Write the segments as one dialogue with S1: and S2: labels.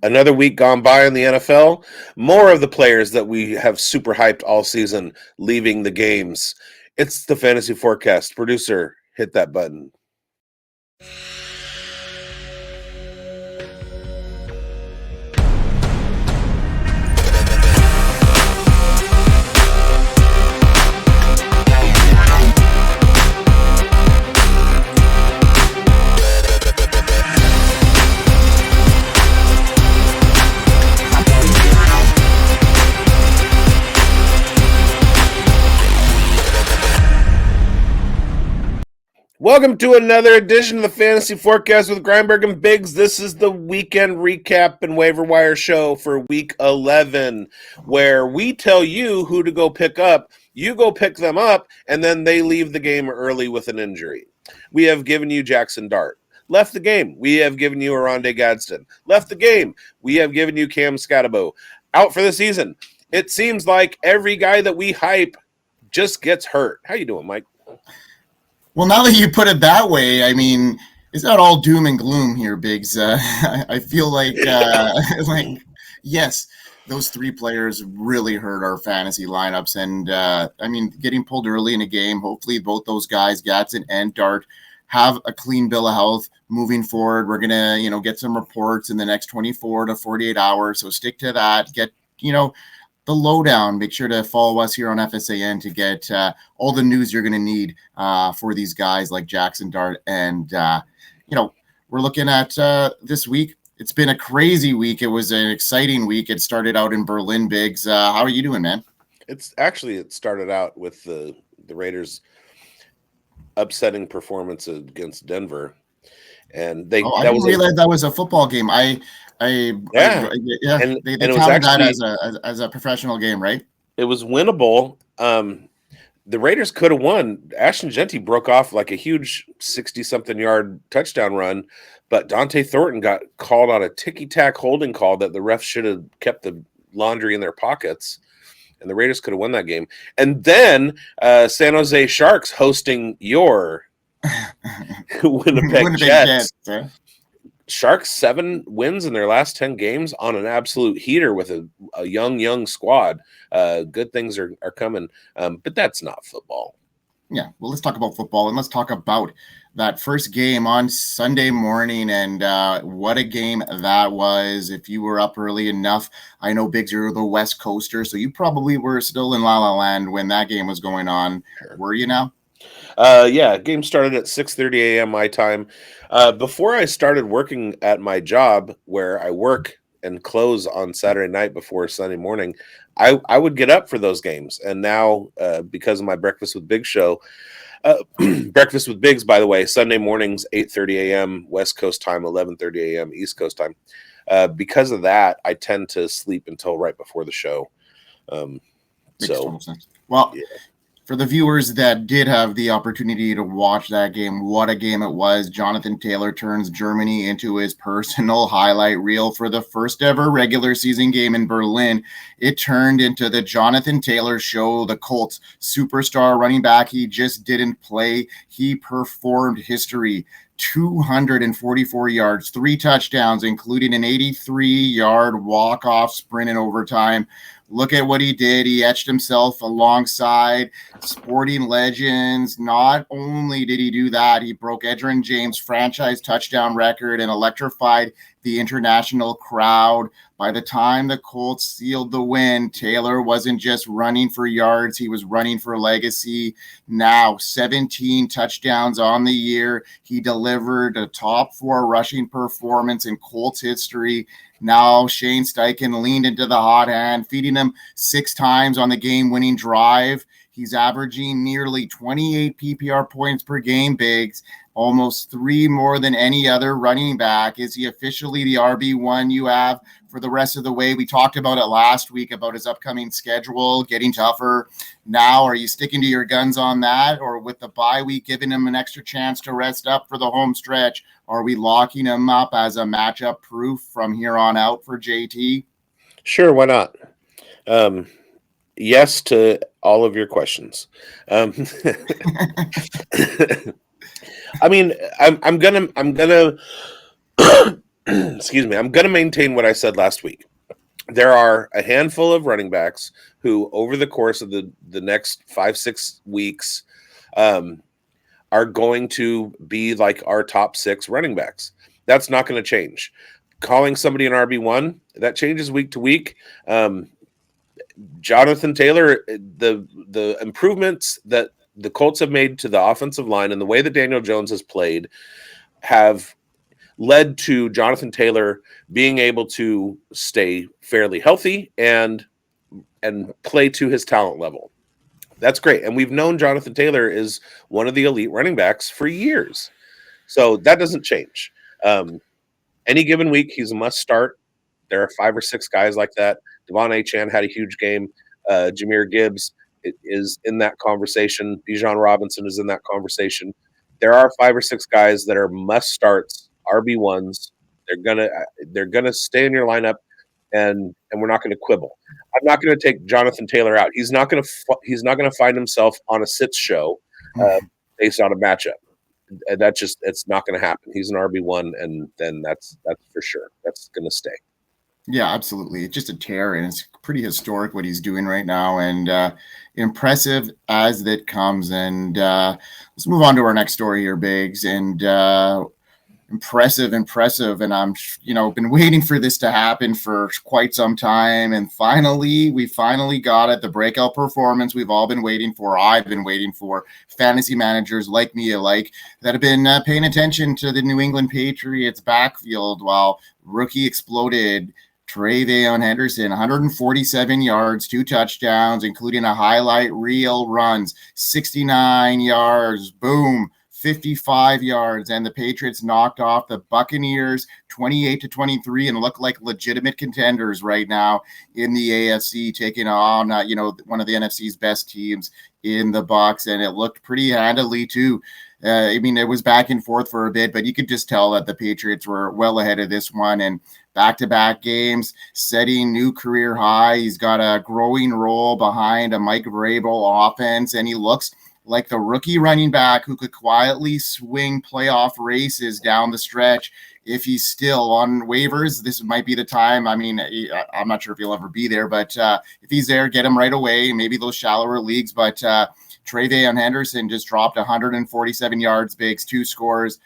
S1: Another week gone by in the NFL. More of the players that we have super hyped all season leaving the games. It's the Fantasy Forecast. Producer, hit that button. Welcome to another edition of the Fantasy Forecast with Grindberg and Bigz. This is the weekend recap and waiver wire show for week 11, where we tell you who to go pick up, you go pick them up, and then they leave the game early with an injury. We have given you Jackson Dart. Left the game. We have given you Aronde Gadsden. Left the game. We have given you Cam Scatabo. Out for the season. It seems like every guy that we hype just gets hurt. How you doing, Mike?
S2: Well, now that you put it that way, I mean, it's not all doom and gloom here, Bigz. I feel like, yes, those three players really hurt our fantasy lineups. And, I mean, getting pulled early in a game, hopefully both those guys, Gadsden and Dart, have a clean bill of health moving forward. We're going to, get some reports in the next 24 to 48 hours. So stick to that. Get, the lowdown. Make sure to follow us here on FSAN to get all the news you're going to need for these guys like Jackson Dart. And, we're looking at this week. It's been a crazy week. It was an exciting week. It started out in Berlin, Bigz. How are you doing, man?
S1: It started out with the Raiders' upsetting performance against Denver. And I
S2: didn't realize that was a football game. They counted that as a professional game, right?
S1: It was winnable. The Raiders could have won. Ashton Genty broke off like a huge 60-something yard touchdown run, but Dante Thornton got called on a ticky-tack holding call that the refs should have kept the laundry in their pockets, and the Raiders could have won that game. And then San Jose Sharks hosting your Winnipeg Jets. Sharks 7 wins in their last 10 games on an absolute heater with a young squad. Good things are coming, but that's not football.
S2: Yeah, well, let's talk about football, and let's talk about that first game on Sunday morning, and what a game that was. If you were up early enough, I know, Bigz, you're the West Coaster, so you probably were still in La La Land when that game was going on. Sure. Were you now?
S1: Game started at 6:30 a.m. my time. Before I started working at my job where I work and close on Saturday night before Sunday morning, I would get up for those games. And now, because of my Breakfast with Bigz show, Breakfast with Bigz, by the way, Sunday mornings, 8:30 a.m. West Coast time, 11:30 a.m. East Coast time. Because of that, I tend to sleep until right before the show.
S2: Makes total sense. Well, yeah. For the viewers that did have the opportunity to watch that game, what a game it was. Jonathan Taylor turns Germany into his personal highlight reel for the first ever regular season game in Berlin. It turned into the Jonathan Taylor show, the Colts superstar running back. He just didn't play. He performed history. 244 yards, 3 touchdowns, including an 83-yard walk-off sprint in overtime. Look at what he did. He etched himself alongside sporting legends. Not only did he do that, he broke Edgerrin James' franchise touchdown record and electrified the international crowd. By the time the Colts sealed the win, Taylor wasn't just running for yards, he was running for legacy. Now, 17 touchdowns on the year. He delivered a top 4 rushing performance in Colts history. Now Shane Steichen leaned into the hot hand, feeding him 6 times on the game-winning drive. He's averaging nearly 28 PPR points per game, Bigz, almost 3 more than any other running back. Is he officially the RB1 you have for the rest of the way? We talked about it last week about his upcoming schedule getting tougher. Now, are you sticking to your guns on that? Or with the bye week giving him an extra chance to rest up for the home stretch, are we locking him up as a matchup proof from here on out for JT?
S1: Sure, why not? Yes to all of your questions. I mean, I'm gonna excuse me, I'm going to maintain what I said last week. There are a handful of running backs who, over the course of the next 5-6 weeks, are going to be like our top 6 running backs. That's not going to change. Calling somebody an RB1, that changes week to week. Jonathan Taylor, the improvements that the Colts have made to the offensive line and the way that Daniel Jones has played have led to Jonathan Taylor being able to stay fairly healthy and play to his talent level. That's great. And we've known Jonathan Taylor is one of the elite running backs for years. So that doesn't change. Any given week, he's a must start. There are 5 or 6 guys like that. Devon Achane had a huge game. Jahmyr Gibbs is in that conversation. Bijan Robinson is in that conversation. There are 5 or 6 guys that are must starts, RB1s. They're gonna stay in your lineup, and we're not going to quibble. I'm not going to take Jonathan Taylor out. He's not going to find himself on a sits show based on a matchup. It's not going to happen. He's an RB1, and then that's for sure. That's going to stay.
S2: Yeah, absolutely. It's just a tear, and it's pretty historic what he's doing right now, and impressive as that comes. And let's move on to our next story here, Bigz. And impressive. And I'm, been waiting for this to happen for quite some time. And we finally got it. The breakout performance we've all been waiting for. I've been waiting for. Fantasy managers like me alike that have been paying attention to the New England Patriots backfield while rookie exploded. TreVeyon Henderson, 147 yards, 2 touchdowns, including a highlight reel runs, 69 yards, boom, 55 yards, and the Patriots knocked off the Buccaneers 28-23 and look like legitimate contenders right now in the AFC, taking on one of the NFC's best teams in the Bucs, and it looked pretty handily too. It was back and forth for a bit, but you could just tell that the Patriots were well ahead of this one, and back-to-back games, setting new career high. He's got a growing role behind a Mike Vrabel offense, and he looks like the rookie running back who could quietly swing playoff races down the stretch. If he's still on waivers, this might be the time. I'm not sure if he'll ever be there, but if he's there, get him right away. Maybe those shallower leagues, but TreVeyon Henderson just dropped 147 yards, Bigz, 2 scores,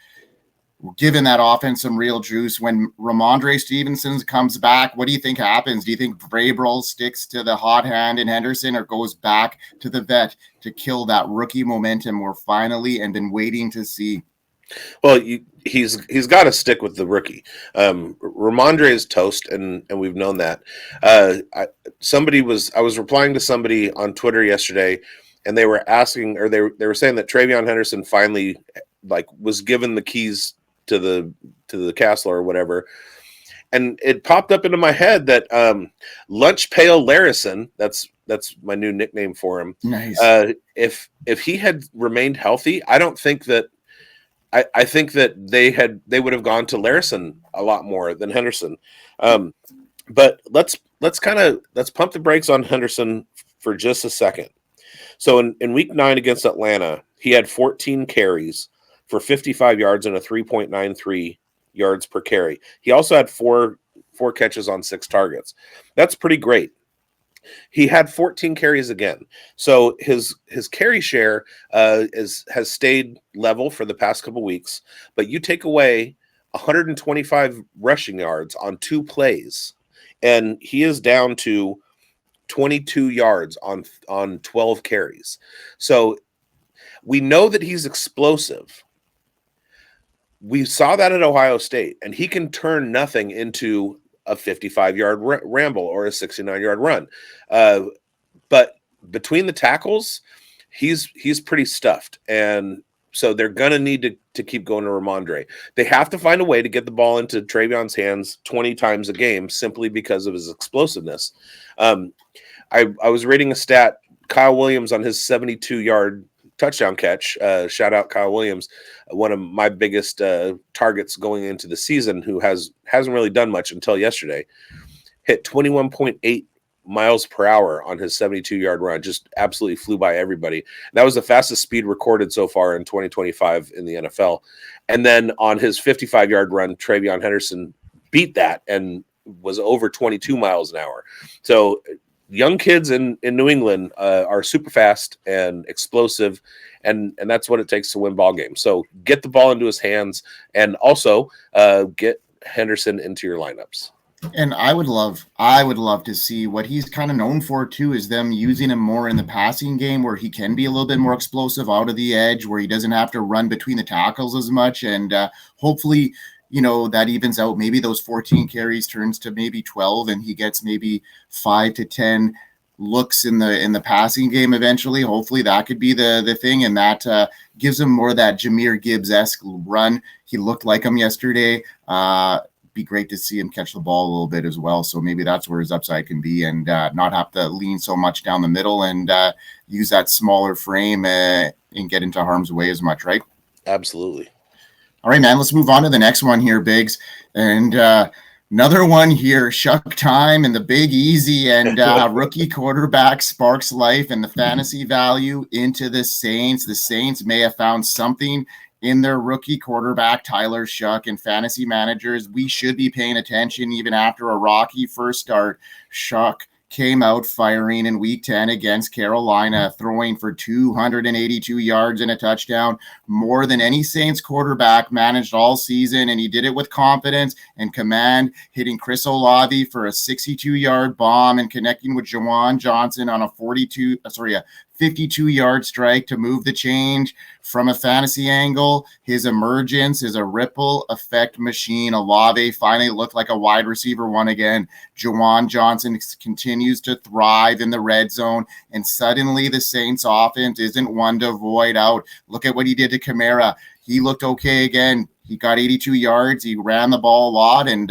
S2: giving that offense some real juice. When Ramondre Stevenson comes back, what do you think happens? Do you think Vrabel sticks to the hot hand in Henderson or goes back to the vet to kill that rookie momentum we're finally and been waiting to see?
S1: Well, he's got to stick with the rookie. Ramondre is toast, and we've known that. I was replying to somebody on Twitter yesterday, and they were asking, or they were saying that TreVeyon Henderson finally was given the keys to the castle or whatever, and it popped up into my head that Lunch Pail Larison, that's my new nickname for him.
S2: Nice.
S1: If he had remained healthy, I don't think that. I think that they would have gone to Larison a lot more than Henderson. But let's pump the brakes on Henderson for just a second. So in week 9 against Atlanta, he had 14 carries for 55 yards and a 3.93 yards per carry. He also had four catches on 6 targets. That's pretty great. He had 14 carries again. So his carry share has stayed level for the past couple weeks, but you take away 125 rushing yards on 2 plays, and he is down to 22 yards on 12 carries. So we know that he's explosive. We saw that at Ohio State, and he can turn nothing into a 55-yard ramble or a 69-yard run. But between the tackles, he's pretty stuffed. And so they're going to need to keep going to Ramondre. They have to find a way to get the ball into TreVeyon's hands 20 times a game simply because of his explosiveness. I was reading a stat, Kyle Williams on his 72-yard touchdown catch. Shout out Kyle Williams, one of my biggest targets going into the season, who hasn't really done much until yesterday. Hit 21.8 miles per hour on his 72-yard run. Just absolutely flew by everybody. That was the fastest speed recorded so far in 2025 in the NFL. And then on his 55-yard run, TreVeyon Henderson beat that and was over 22 miles an hour. So young kids in New England are super fast and explosive, and that's what it takes to win ball games. So get the ball into his hands, and also get Henderson into your lineups.
S2: And I would love to see what he's kind of known for too, is them using him more in the passing game where he can be a little bit more explosive out of the edge, where he doesn't have to run between the tackles as much. And hopefully, that evens out. Maybe those 14 carries turns to maybe 12, and he gets maybe 5 to 10 looks in the passing game eventually. Hopefully that could be the thing, and that gives him more of that Jahmyr Gibbs-esque run. He looked like him yesterday. Be great to see him catch the ball a little bit as well. So maybe that's where his upside can be, and not have to lean so much down the middle and use that smaller frame and get into harm's way as much, right?
S1: Absolutely.
S2: All right, man, let's move on to the next one here, Bigz. And another one here, Shough time and the Big Easy, and rookie quarterback sparks life and the fantasy value into the Saints. The Saints may have found something in their rookie quarterback, Tyler Shough, and fantasy managers. We should be paying attention even after a rocky first start. Shough came out firing in week 10 against Carolina, throwing for 282 yards and a touchdown, more than any Saints quarterback managed all season. And he did it with confidence and command, hitting Chris Olave for a 62-yard bomb and connecting with Juwan Johnson on a 52-yard strike to move the change. From a fantasy angle, his emergence is a ripple effect machine. Olave finally looked like a wide receiver one again. Juwan Johnson continues to thrive in the red zone, and suddenly the Saints offense isn't one to void out. Look at what he did to Kamara. He looked okay again. He got 82 yards. He ran the ball a lot, and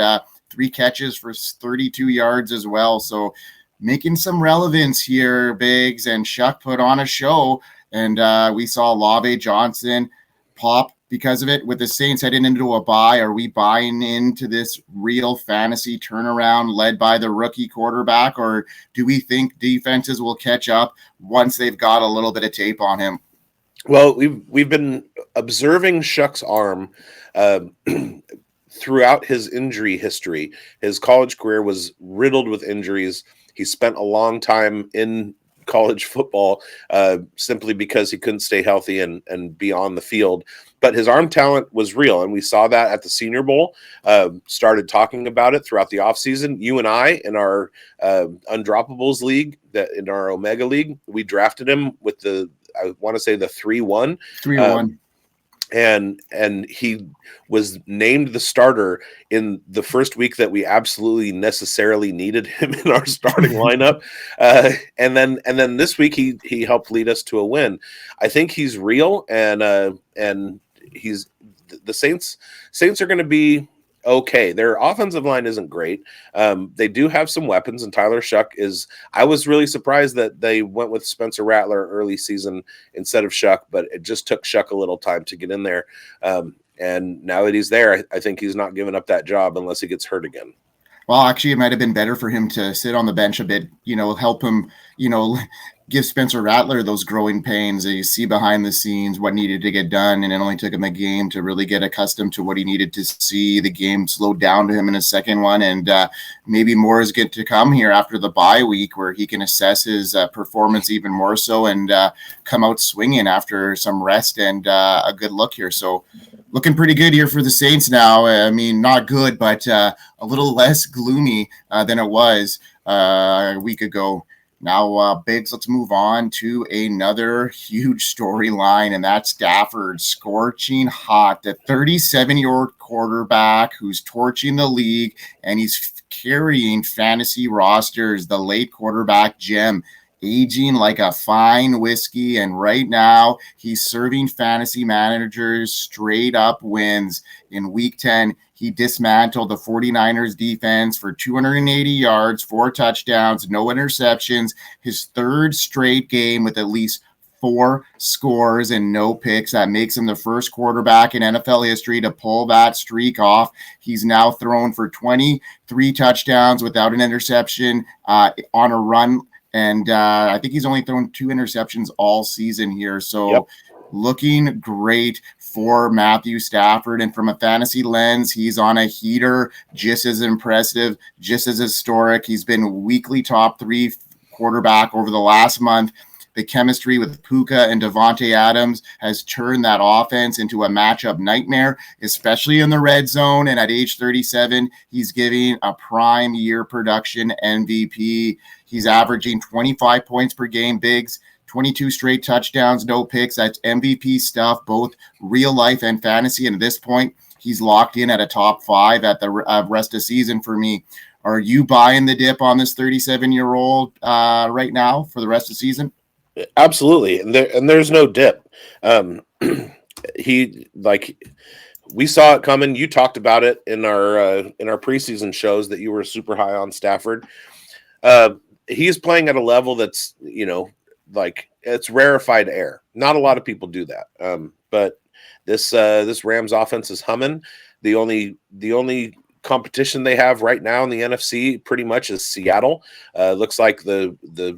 S2: 3 catches for 32 yards as well. So making some relevance here, Bigz, and Shough put on a show, and we saw Olave Johnson pop because of it. With the Saints heading into a bye, are we buying into this real fantasy turnaround led by the rookie quarterback, or do we think defenses will catch up once they've got a little bit of tape on him?
S1: Well, we've been observing Shough's arm throughout his injury history. His college career was riddled with injuries. He spent a long time in college football simply because he couldn't stay healthy and be on the field. But his arm talent was real, and we saw that at the Senior Bowl. Started talking about it throughout the offseason. You and I, in our Undroppables League, in our Omega League, we drafted him with the 3-1.
S2: 3-1.
S1: And he was named the starter in the first week that we absolutely necessarily needed him in our starting lineup. And then this week he helped lead us to a win. I think he's real, and he's the Saints are going to be okay. Their offensive line isn't great. They do have some weapons, and Tyler Shough is. I was really surprised that they went with Spencer Rattler early season instead of Shough, but it just took Shough a little time to get in there. And now that he's there, I think he's not giving up that job unless he gets hurt again.
S2: Well, actually, it might have been better for him to sit on the bench a bit, help him, give Spencer Rattler those growing pains. You see behind the scenes what needed to get done, and it only took him a game to really get accustomed to what he needed to see. The game slowed down to him in a second one, and maybe more is good to come here after the bye week, where he can assess his performance even more so and come out swinging after some rest and a good look here. So looking pretty good here for the Saints now. I mean, not good, but a little less gloomy than it was a week ago. Now, Bigz, let's move on to another huge storyline, and that's Stafford scorching hot. The 37-year-old quarterback who's torching the league, and he's carrying fantasy rosters. The late quarterback gem, aging like a fine whiskey, and right now he's serving fantasy managers straight up wins. In week 10, he dismantled the 49ers defense for 280 yards, 4 touchdowns, no interceptions, his third straight game with at least 4 scores and no picks. That makes him the first quarterback in NFL history to pull that streak off. He's now thrown for 23 touchdowns without an interception on a run. And I think he's only thrown 2 interceptions all season here. So looking great for Matthew Stafford. And from a fantasy lens, he's on a heater, just as impressive, just as historic. He's been weekly top 3 quarterback over the last month. The chemistry with Puka and Davante Adams has turned that offense into a matchup nightmare, especially in the red zone. And at age 37, he's giving a prime year production MVP. He's averaging 25 points per game, Bigz, 22 straight touchdowns, no picks. That's MVP stuff, both real life and fantasy. And at this point, he's locked in at a top 5 at the rest of season for me. Are you buying the dip on this 37-year-old right now for the rest of the season?
S1: Absolutely, and there's no dip. We saw it coming. You talked about it in our preseason shows that you were super high on Stafford. He's playing at a level that's it's rarefied air. Not a lot of people do that. But this Rams offense is humming. The only competition they have right now in the NFC pretty much is Seattle. Looks like the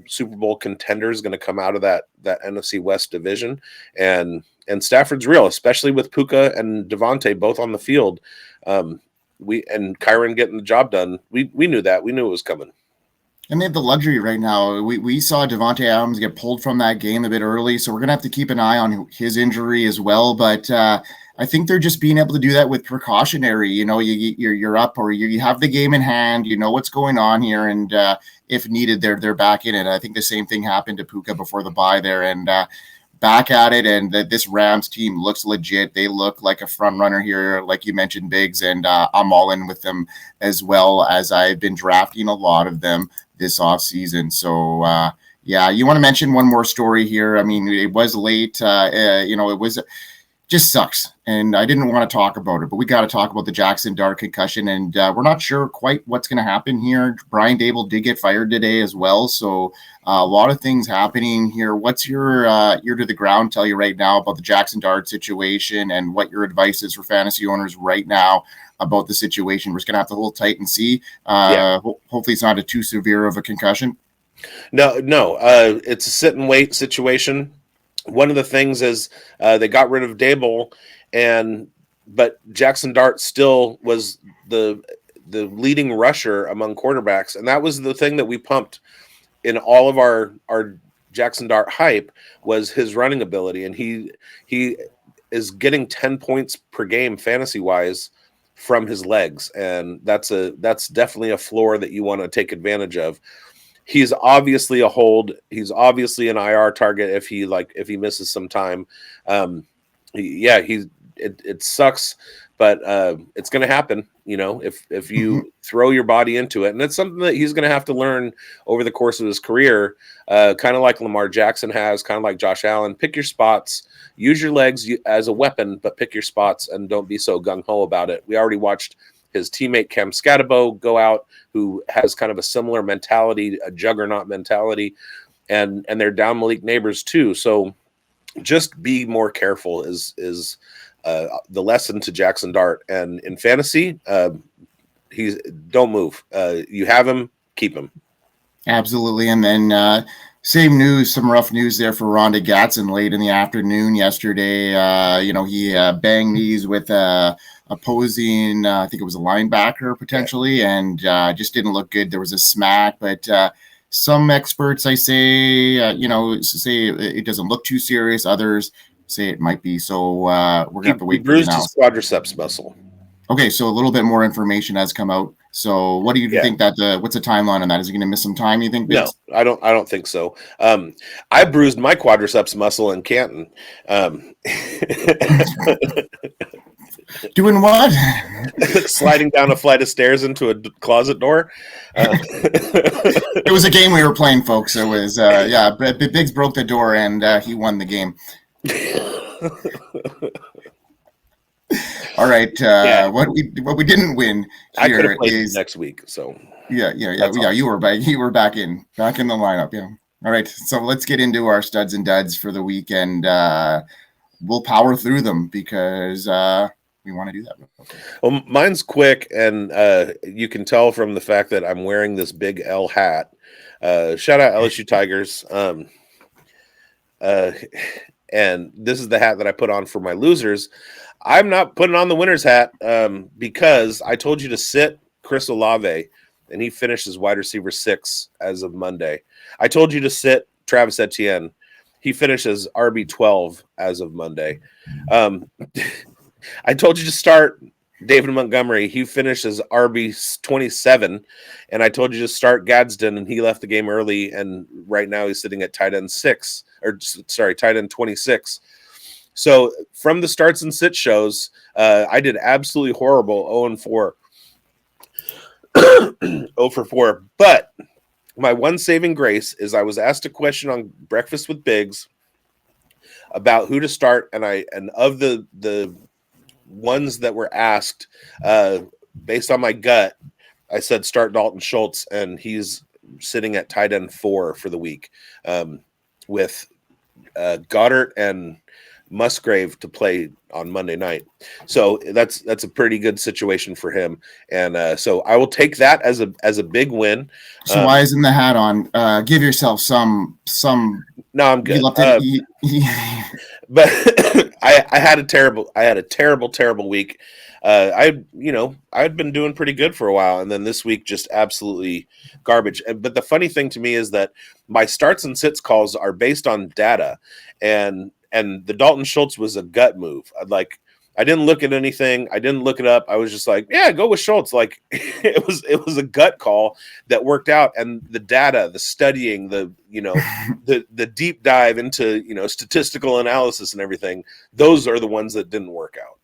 S1: Super Bowl contender is going to come out of that NFC West division, and Stafford's real, especially with Puka and Davante both on the field. And Kyron getting the job done. We knew that. We knew it was coming.
S2: And they have the luxury right now. We saw Davante Adams get pulled from that game a bit early, so we're going to have to keep an eye on his injury as well. But I think they're just being able to do that with precautionary. You're up, or you have the game in hand. You know what's going on here, and if needed, they're back in it. I think the same thing happened to Puka before the bye there, and back at it. And this Rams team looks legit. They look like a front runner here, like you mentioned, Bigz, and I'm all in with them as well, as I've been drafting a lot of them this offseason. So you want to mention one more story here? I mean, it was late. It was just sucks, and I didn't want to talk about it, but we got to talk about the Jackson Dart concussion, and we're not sure quite what's going to happen here. Brian Dable did get fired today as well, so a lot of things happening here. What's your ear to the ground tell you right now about the Jackson Dart situation, and what your advice is for fantasy owners right now about the situation? We're just going to have to hold tight and see. Hopefully it's not too severe of a concussion.
S1: No, it's a sit and wait situation. One of the things is they got rid of Dable, but Jackson Dart still was the leading rusher among quarterbacks, and that was the thing that we pumped in all of our Jackson Dart hype, was his running ability, and he is getting 10 points per game fantasy wise from his legs, and that's definitely a floor that you want to take advantage of. He's obviously a hold. He's obviously an IR target if he misses some time. It sucks, but it's going to happen. If you throw your body into it, and it's something that he's going to have to learn over the course of his career, kind of like Lamar Jackson has, kind of like Josh Allen. Pick your spots, use your legs as a weapon, but pick your spots and don't be so gung-ho about it. We already watched his teammate Cam Scatabo go out, who has kind of a similar mentality, a juggernaut mentality, and they're down Malik Neighbors too. So just be more careful is the lesson to Jackson Dart. And in fantasy, don't move. You have him, keep him.
S2: Absolutely. And then same news, some rough news there for Rhonda Gatson late in the afternoon yesterday. He banged knees with opposing, I think it was a linebacker potentially, and just didn't look good. There was a smack, but some experts, I say, say it doesn't look too serious. Others say it might be. So we're going to have to wait for the analysis.
S1: He bruised his quadriceps muscle.
S2: Okay, so a little bit more information has come out. So what do you think what's the timeline on that? Is he going to miss some time, you think?
S1: No, I don't think so. I bruised my quadriceps muscle in Canton.
S2: Doing what?
S1: Sliding down a flight of stairs into a closet door.
S2: It was a game we were playing, folks. It was, Bigz broke the door and he won the game. All right. What we didn't win here is
S1: next week. So
S2: you were back in the lineup. Yeah. All right. So let's get into our studs and duds for the week, and we'll power through them because we want to do that.
S1: Well, mine's quick, and you can tell from the fact that I'm wearing this big L hat. Shout out LSU Tigers. and this is the hat that I put on for my losers. I'm not putting on the winner's hat because I told you to sit Chris Olave, and he finished as wide receiver 6 as of Monday. I told you to sit Travis Etienne. He finished as RB12 as of Monday. I told you to start David Montgomery. He finished as RB27. And I told you to start Gadsden, and he left the game early. And right now he's sitting at tight end 26. So from the starts and sit shows, I did absolutely horrible 0-4. 0 for 4. But my one saving grace is I was asked a question on Breakfast with Bigz about who to start, and of the ones that were asked, based on my gut, I said start Dalton Schultz, and he's sitting at tight end 4 for the week, with Goddard and Musgrave to play on Monday night. So that's a pretty good situation for him, and so I will take that as a big win.
S2: So why isn't the hat on? Give yourself some.
S1: No, I'm good. But I had a terrible week. I'd been doing pretty good for a while, and then this week just absolutely garbage. But the funny thing to me is that my starts and sits calls are based on data, and the Dalton Schultz was a gut move. I didn't look at anything. I didn't look it up. I was just like, yeah, go with Schultz. Like it was a gut call that worked out. And the data, the studying, the deep dive into, statistical analysis and everything, those are the ones that didn't work out.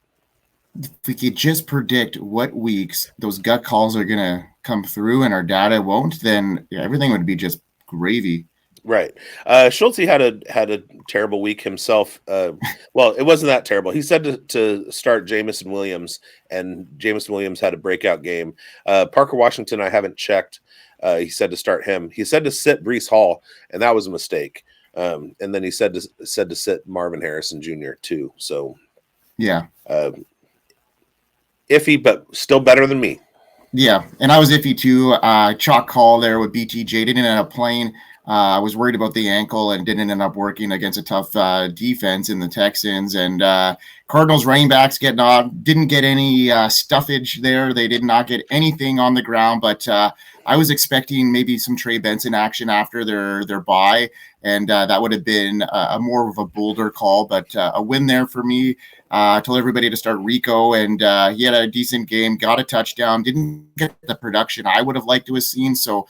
S2: If we could just predict what weeks those gut calls are going to come through and our data won't, then everything would be just gravy.
S1: Right. Schultz had a terrible week himself. Well, it wasn't that terrible. He said to start Jameson Williams, and Jameson Williams had a breakout game. Parker Washington, I haven't checked. He said to start him. He said to sit Breece Hall, and that was a mistake. And then he said to sit Marvin Harrison Jr. too. So
S2: yeah,
S1: iffy, but still better than me.
S2: Yeah, and I was iffy too. Chalk call there with BTJ. Didn't end up playing. I was worried about the ankle and didn't end up working against a tough defense in the Texans. And Cardinals running backs didn't get any stuffage there. They did not get anything on the ground, but I was expecting maybe some Trey Benson action after their bye, and that would have been a more of a bolder call, but a win there for me. I told everybody to start Rico, and he had a decent game, got a touchdown, didn't get the production I would have liked to have seen. So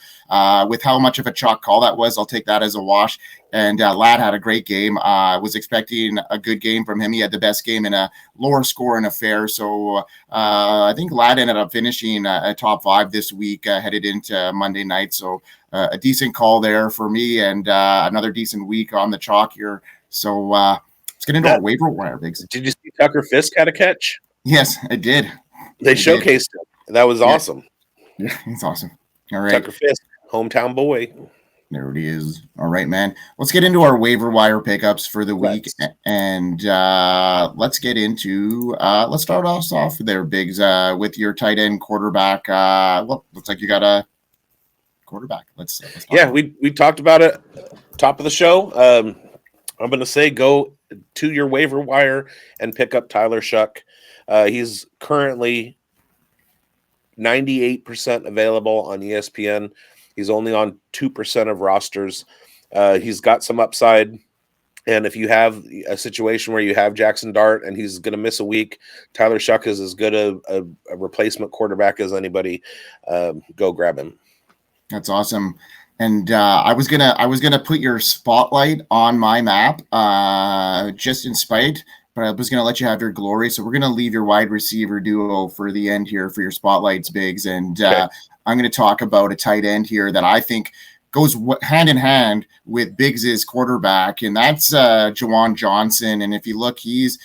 S2: with how much of a chalk call that was, I'll take that as a wash. And Ladd had a great game. I was expecting a good game from him. He had the best game in a lower scoring affair. So I think Ladd ended up finishing a top 5 this week headed into Monday night. So a decent call there for me, and another decent week on the chalk here. So let's get into our waiver wire, Bigz.
S1: Did you see Tucker Fisk had a catch?
S2: Yes, I did.
S1: They showcased it. That was awesome.
S2: Yeah, it's awesome. All right.
S1: Tucker Fisk, hometown boy.
S2: There it is. All right, man. Let's get into our waiver wire pickups for the week. And let's get into let's start us off there, Bigz, with your tight end quarterback. Well, looks like you got a quarterback. Let's talk
S1: we talked about it top of the show. I'm going to say go to your waiver wire and pick up Tyler Shough. He's currently 98% available on ESPN. He's only on 2% of rosters. He's got some upside. And if you have a situation where you have Jackson Dart and he's going to miss a week, Tyler Shough is as good a replacement quarterback as anybody. Go grab him.
S2: That's awesome. And I was gonna put your spotlight on my map, just in spite, but I was gonna let you have your glory. So we're gonna leave your wide receiver duo for the end here for your spotlights, Bigz. And I'm gonna talk about a tight end here that I think goes hand in hand with Biggs's quarterback, and that's Juwan Johnson. And if you look, he's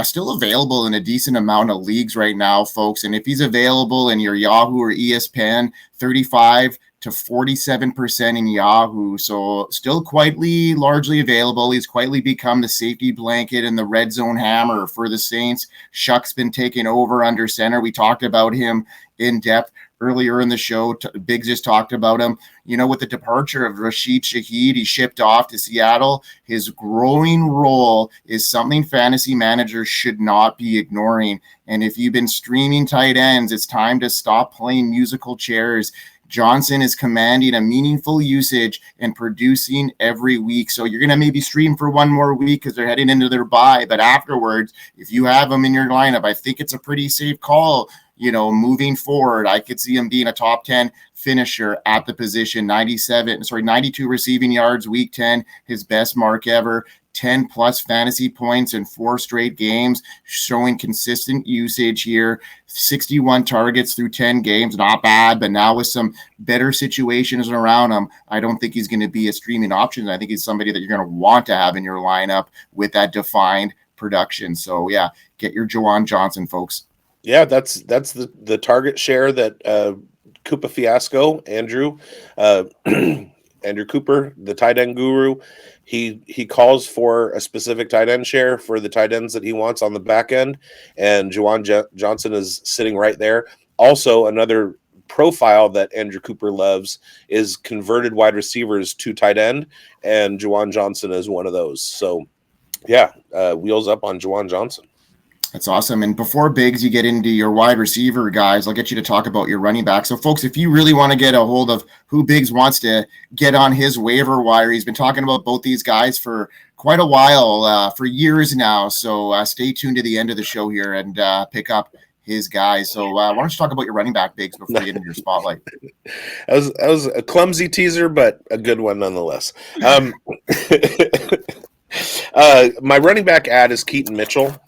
S2: still available in a decent amount of leagues right now, folks. And if he's available in your Yahoo or ESPN, 35 to 47% in Yahoo. So still quietly, largely available. He's quietly become the safety blanket and the red zone hammer for the Saints. Shough's been taking over under center. We talked about him in depth earlier in the show. Bigz just talked about him. With the departure of Rashid Shaheed, he shipped off to Seattle. His growing role is something fantasy managers should not be ignoring. And if you've been streaming tight ends, it's time to stop playing musical chairs. Johnson is commanding a meaningful usage and producing every week. So you're going to maybe stream for one more week because they're heading into their bye. But afterwards, if you have them in your lineup, I think it's a pretty safe call. Moving forward, I could see him being a top 10 finisher at the position. 92 receiving yards, week 10, his best mark ever. 10 plus fantasy points in 4 straight games, showing consistent usage here. 61 targets through 10 games, not bad, but now with some better situations around him, I don't think he's going to be a streaming option. I think he's somebody that you're going to want to have in your lineup with that defined production. So yeah, get your Juwan Johnson, folks.
S1: Yeah, that's the target share that Koopa Fiasco, Andrew Cooper, the tight end guru, he calls for a specific tight end share for the tight ends that he wants on the back end, and Juwan Johnson is sitting right there. Also, another profile that Andrew Cooper loves is converted wide receivers to tight end, and Juwan Johnson is one of those. So, yeah, wheels up on Juwan Johnson.
S2: That's awesome. And before Bigz, you get into your wide receiver guys, I'll get you to talk about your running back. So, folks, if you really want to get a hold of who Bigz wants to get on his waiver wire, he's been talking about both these guys for quite a while, for years now. So stay tuned to the end of the show here and pick up his guys. So why don't you talk about your running back, Bigz, before you get into your spotlight?
S1: That was a clumsy teaser, but a good one nonetheless. My running back ad is Keaton Mitchell.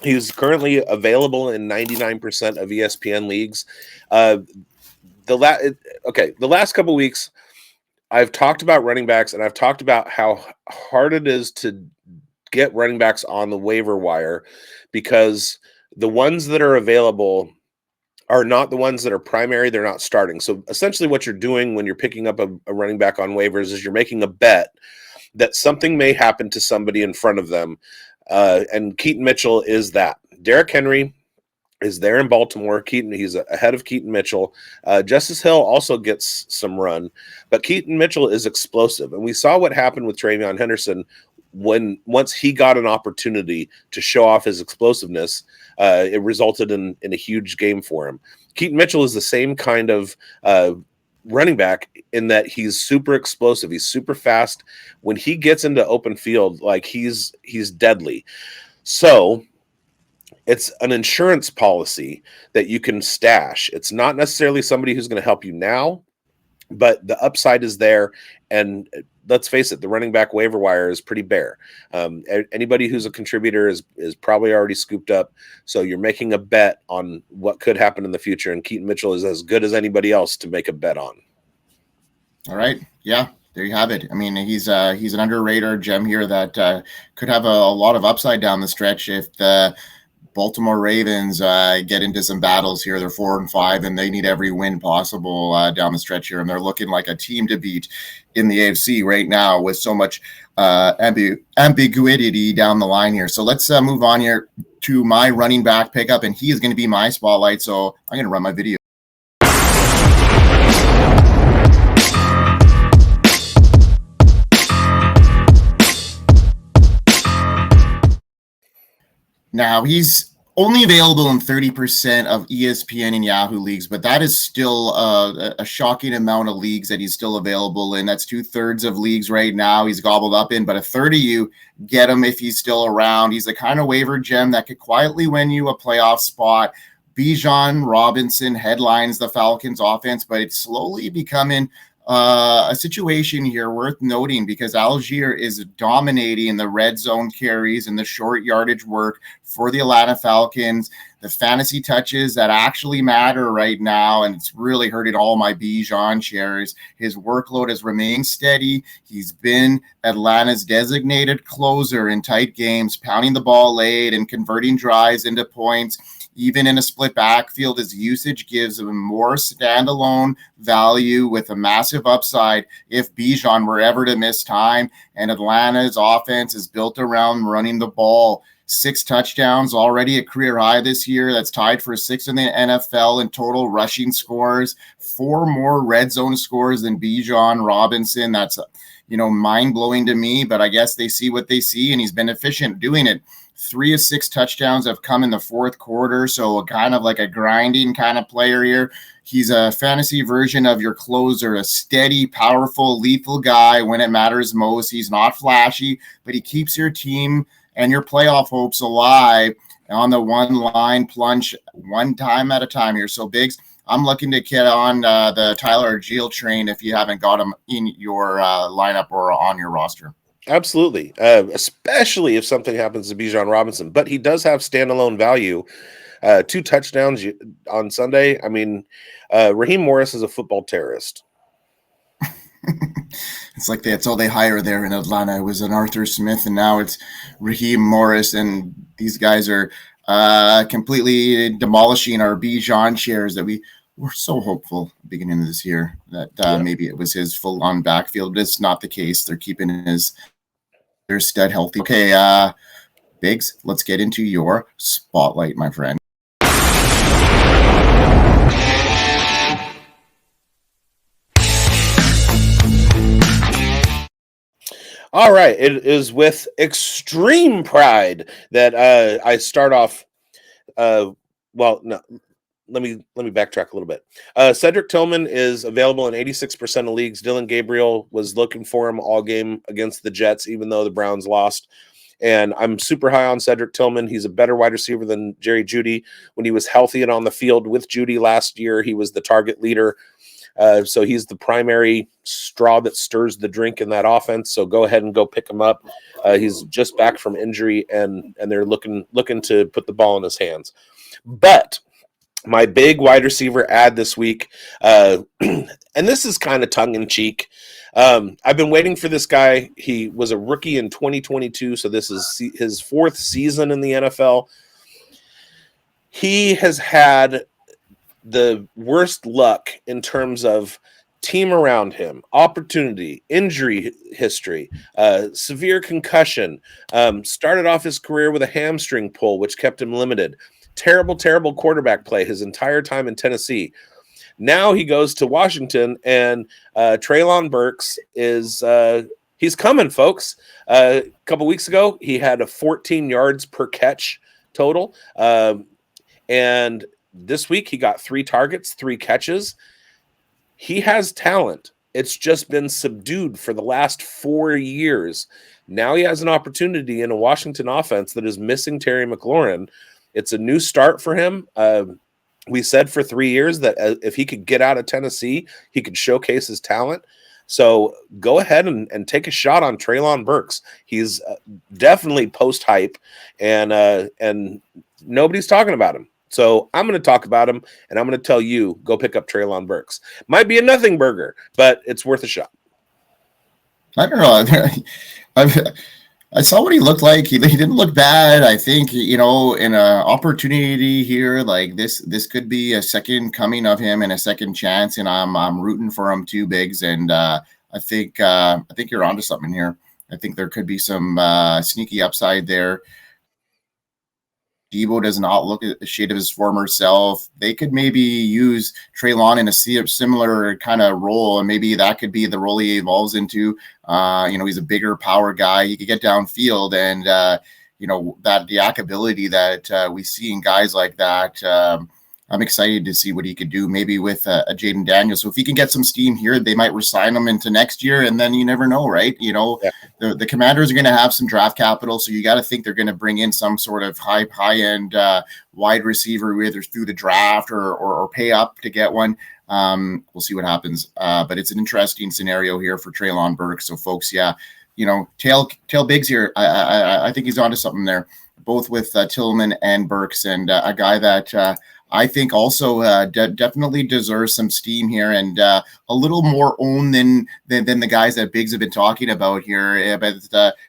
S1: He's currently available in 99% of ESPN leagues. The last couple of weeks, I've talked about running backs, and I've talked about how hard it is to get running backs on the waiver wire because the ones that are available are not the ones that are primary. They're not starting. So essentially what you're doing when you're picking up a running back on waivers is you're making a bet that something may happen to somebody in front of them. And Keaton Mitchell is that. Derrick Henry is there in Baltimore. He's ahead of Keaton Mitchell. Justice Hill also gets some run, but Keaton Mitchell is explosive. And we saw what happened with Travion Henderson once he got an opportunity to show off his explosiveness. It resulted in a huge game for him. Keaton Mitchell is the same kind of running back in that he's super explosive. He's super fast. When he gets into open field, like he's deadly. So it's an insurance policy that you can stash. It's not necessarily somebody who's going to help you now, but the upside is there. And let's face it, the running back waiver wire is pretty bare. Anybody who's a contributor is probably already scooped up. So you're making a bet on what could happen in the future. And Keaton Mitchell is as good as anybody else to make a bet on.
S2: All right. Yeah, there you have it. I mean, he's an underrated gem here that could have a lot of upside down the stretch if the Baltimore Ravens get into some battles here. They're 4-5, and they need every win possible down the stretch here. And they're looking like a team to beat in the AFC right now with so much ambiguity down the line here. So let's move on here to my running back pickup, and he is going to be my spotlight. So I'm going to run my video. Now, he's only available in 30% of ESPN and Yahoo leagues, but that is still a shocking amount of leagues that he's still available in. That's 2/3 of leagues right now he's gobbled up in, but a third of you get him if he's still around. He's the kind of waiver gem that could quietly win you a playoff spot. Bijan Robinson headlines the Falcons offense, but it's slowly becoming a situation here worth noting because Algier is dominating the red zone carries and the short yardage work for the Atlanta Falcons. The fantasy touches that actually matter right now, and it's really hurting all my Bijan shares. His workload has remained steady. He's been Atlanta's designated closer in tight games, pounding the ball late and converting drives into points. Even in a split backfield, his usage gives him more standalone value with a massive upside if Bijan were ever to miss time. And Atlanta's offense is built around running the ball. 6 touchdowns, already a career high this year. That's tied for 6th in the NFL in total rushing scores, 4 more red zone scores than Bijan Robinson. That's, mind-blowing to me, but I guess they see what they see, and he's been efficient doing it. 3 of 6 touchdowns have come in the fourth quarter, so kind of like a grinding kind of player here. He's a fantasy version of your closer, a steady, powerful, lethal guy when it matters most. He's not flashy, but he keeps your team and your playoff hopes alive on the one-line plunge one time at a time here. So, Bigz, I'm looking to get on the Tyler Argiel train if you haven't got him in your lineup or on your roster.
S1: Absolutely, especially if something happens to Bijan Robinson. But he does have standalone value. 2 touchdowns on Sunday. I mean, Raheem Morris is a football terrorist.
S2: It's like that's all they hire there in Atlanta. It was an Arthur Smith, and now it's Raheem Morris, and these guys are completely demolishing our Bijan shares that we were so hopeful at the beginning of this year that maybe it was his full-on backfield. It's not the case. They're keeping their stud healthy. Okay, Bigz, let's get into your spotlight, my friend.
S1: All right, it is with extreme pride that I start off. Let me backtrack a little bit. Cedric Tillman is available in 86% of leagues. Dylan Gabriel was looking for him all game against the Jets, even though the Browns lost. And I'm super high on Cedric Tillman. He's a better wide receiver than Jerry Jeudy. When he was healthy and on the field with Jeudy last year, he was the target leader. So he's the primary straw that stirs the drink in that offense. So go ahead and go pick him up. He's just back from injury, and they're looking to put the ball in his hands. But my big wide receiver ad this week, and this is kind of tongue-in-cheek. I've been waiting for this guy. He was a rookie in 2022, so this is his 4th season in the NFL. He has had the worst luck in terms of team around him, opportunity, injury history, severe concussion, started off his career with a hamstring pull, which kept him limited. Terrible quarterback play his entire time in Tennessee. Now he goes to Washington, and Treylon Burks is he's coming, folks. A couple weeks ago, he had a 14 yards per catch total, and this week he got 3 targets, 3 catches. He has talent. It's just been subdued for the last 4 years. Now he has an opportunity in a Washington offense that is missing Terry McLaurin. It's a new start for him. We said for 3 years that if he could get out of Tennessee, he could showcase his talent. So go ahead and take a shot on Treylon Burks. He's definitely post-hype, and nobody's talking about him. So I'm going to talk about him, and I'm going to tell you, go pick up Treylon Burks. Might be a nothing burger, but it's worth a shot.
S2: I don't know. I saw what he looked like. He didn't look bad. I think, in an opportunity here, like this could be a second coming of him and a second chance, and I'm rooting for him too, Bigz. And I think you're onto something here. I think there could be some sneaky upside there. Debo does not look a shade of his former self. They could maybe use Treylon in a similar kind of role, and maybe that could be the role he evolves into. He's a bigger power guy. He could get downfield, and that the yak ability that we see in guys like that. I'm excited to see what he could do, maybe with a Jaden Daniels. So if he can get some steam here, they might resign him into next year, and then you never know, right? The Commanders are going to have some draft capital, so you got to think they're going to bring in some sort of high-end wide receiver, either through the draft or pay up to get one. We'll see what happens. But it's an interesting scenario here for Treylon Burks. So, folks, tail Bigz here. I think he's onto something there, both with Tillman and Burks, and a guy that I think also definitely deserves some steam here, and a little more own than the guys that Bigz have been talking about here. But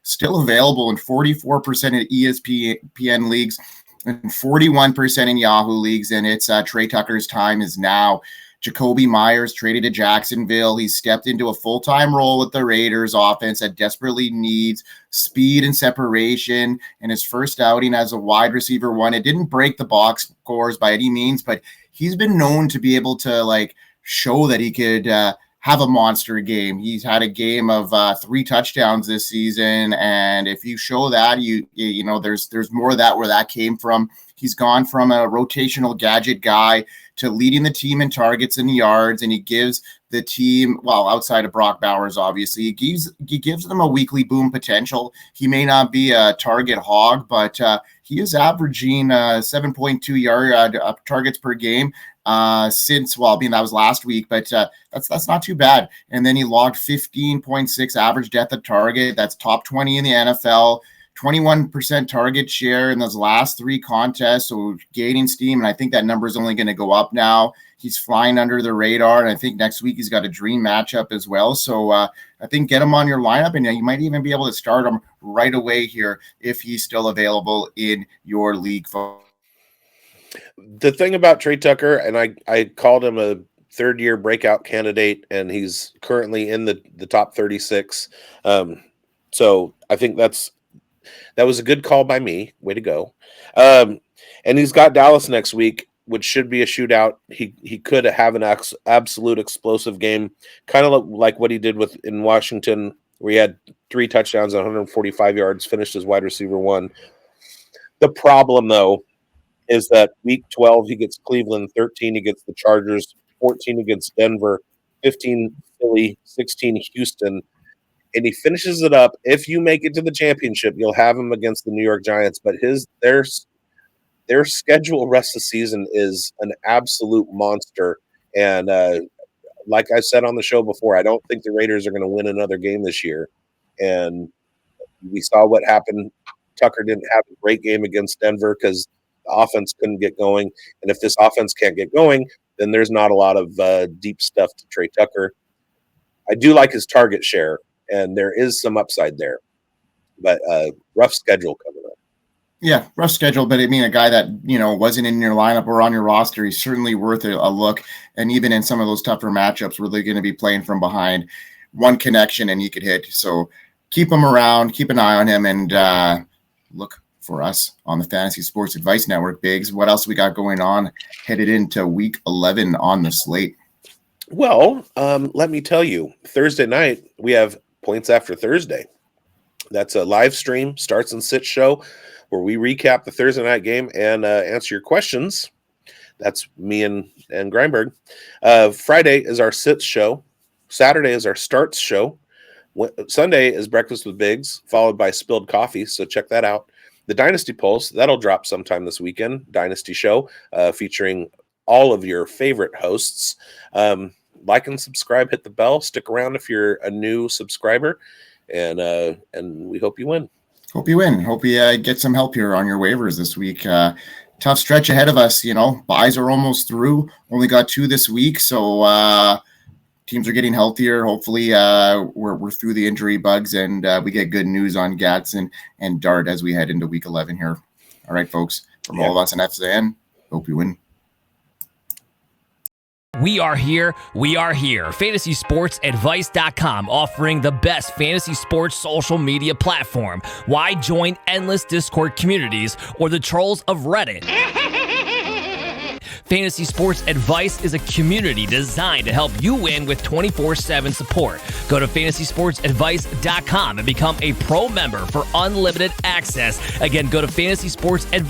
S2: still available in 44% of ESPN leagues and 41% in Yahoo leagues, and it's Trey Tucker's time is now. Jacoby Myers traded to Jacksonville. He stepped into a full-time role with the Raiders offense that desperately needs speed and separation. In his first outing as a wide receiver one, it didn't break the box scores by any means, but he's been known to be able to show that he could have a monster game. He's had a game of 3 touchdowns this season, and if you show that, you know there's more of that where that came from. He's gone from a rotational gadget guy to leading the team in targets and yards, and he gives the team, well, outside of Brock Bowers, obviously, he gives them a weekly boom potential. He may not be a target hog, but he is averaging 7.2 yard targets per game since, that was last week, but that's not too bad. And then he logged 15.6 average depth of target. That's top 20 in the NFL. 21% target share in those last 3 contests, so gaining steam, and I think that number is only going to go up now. He's flying under the radar, and I think next week he's got a dream matchup as well. So I think get him on your lineup, and you might even be able to start him right away here if he's still available in your league.
S1: The thing about Trey Tucker, and I called him a third-year breakout candidate, and he's currently in the top 36. So I think that was a good call by me. Way to go. And he's got Dallas next week, which should be a shootout. He could have an absolute explosive game, kind of like what he did in Washington, where he had 3 touchdowns and 145 yards, finished as wide receiver 1. The problem, though, is that week 12, he gets Cleveland, 13, he gets the Chargers, 14 against Denver, 15 Philly, 16 Houston, and he finishes it up. If you make it to the championship, you'll have him against the New York Giants, but their schedule rest of the season is an absolute monster. And like I said on the show before, I don't think the Raiders are going to win another game this year. And we saw what happened. Tucker didn't have a great game against Denver because the offense couldn't get going. And if this offense can't get going, then there's not a lot of deep stuff to Trey Tucker. I do like his target share, and there is some upside there. But rough schedule coming up.
S2: Yeah, rough schedule, but I mean, a guy that, wasn't in your lineup or on your roster, he's certainly worth a look. And even in some of those tougher matchups where they're going to be playing from behind, one connection and he could hit. So keep him around, keep an eye on him, and look for us on the Fantasy Sports Advice Network. Bigz, what else we got going on headed into week 11 on the slate?
S1: Well, let me tell you, Thursday night, we have Points After Thursday. That's a live stream, starts and sits show, where we recap the Thursday night game and answer your questions. That's me and Grindberg. Friday is our sits show. Saturday is our starts show. Sunday is Breakfast with Bigz, followed by Spilled Coffee, so check that out. The Dynasty Pulse, that'll drop sometime this weekend. Dynasty show, featuring all of your favorite hosts. Like and subscribe, hit the bell, stick around if you're a new subscriber, and we hope you win.
S2: Hope you win. Hope you get some help here on your waivers this week. Tough stretch ahead of us. Buys are almost through. Only got 2 this week, so teams are getting healthier. Hopefully, we're through the injury bugs, and we get good news on Gats and Dart as we head into week 11 here. All right, folks. From all of us in FSAN, hope you win.
S3: We are here. FantasySportsAdvice.com, offering the best fantasy sports social media platform. Why join endless Discord communities or the trolls of Reddit? Fantasy Sports Advice is a community designed to help you win with 24/7 support. Go to FantasySportsAdvice.com and become a pro member for unlimited access. Again, go to Fantasy Sports Advice.